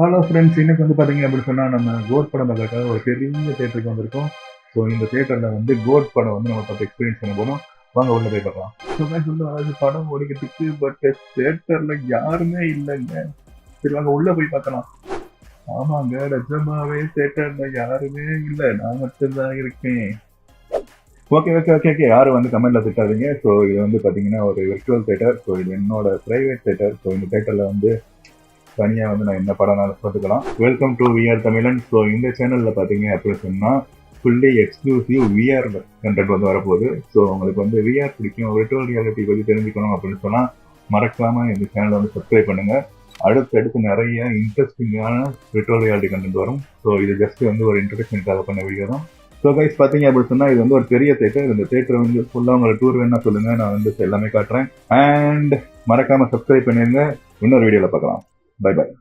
Hello friends, இன்னைக்கு வந்து பார்த்தீங்க அப்படின்னு சொன்னால் நம்ம கோட் படம் பார்க்கறதுக்காக ஒரு பெரிய தேட்டருக்கு வந்திருக்கோம். ஸோ இந்த தேட்டரில் வந்து கோட் படம் வந்து நம்ம பார்த்து எக்ஸ்பீரியன்ஸ் பண்ண போகிறோம். வாங்க உள்ள போய் பார்க்கலாம். ஸோ வந்து அதாவது படம் ஓடிக்கிறதுக்கு பட் தேட்டரில் யாருமே இல்லைங்க. சரி வாங்க உள்ள போய் பார்க்கலாம். ஆமாங்க, நிஜமாவே தேட்டரில் யாருமே இல்லை, நான் மட்டும்தான் இருக்கேன். ஓகே ஓகே ஓகே ஓகே யாரும் வந்து கமெண்ட்ல திட்டாதீங்க. ஸோ இது வந்து பார்த்தீங்கன்னா ஒரு விர்ச்சுவல் தேட்டர். ஸோ இது என்னோட பிரைவேட் தேட்டர். ஸோ இந்த தேட்டரில் வந்து தனியாக வந்து நான் என்ன படம்னாலும் பார்த்துக்கலாம். வெல்கம் டு விஆர் தமிழன். ஸோ இந்த சேனலில் பார்த்தீங்க அப்படின்னு சொன்னால் ஃபுல்லி எக்ஸ்க்ளூசிவ் விஆர் கண்டென்ட் வந்து வரப்போகுது. ஸோ உங்களுக்கு வந்து விஆர் பிடிக்கும், விர்ச்சுவல் ரியாலிட்டி பற்றி தெரிஞ்சுக்கணும் அப்படின்னு சொன்னால் மறக்காமல் இந்த சேனலை வந்து சப்ஸ்கிரைப் பண்ணுங்கள். அடுத்தடுத்து நிறைய இன்ட்ரெஸ்டிங்கான விர்ச்சுவல் ரியாலிட்டி கண்டென்ட் வரும். ஸோ இது ஜஸ்ட் வந்து ஒரு இன்ட்ரடக்ஷனுக்காக பண்ண வீடியோ தான். ஸோ கைஸ் பார்த்தீங்க அப்படின்னு சொன்னால் இது வந்து ஒரு பெரிய தேட்டர். இந்த தேட்டர் வந்து ஃபுல்லாக உங்களை டூர் வேணா சொல்லுங்கள், நான் வந்து எல்லாமே காட்டுறேன். அண்ட் மறக்காமல் சப்ஸ்கிரைப் பண்ணிடுங்க. இன்னொரு வீடியோவில் பார்க்கலாம். Bye bye.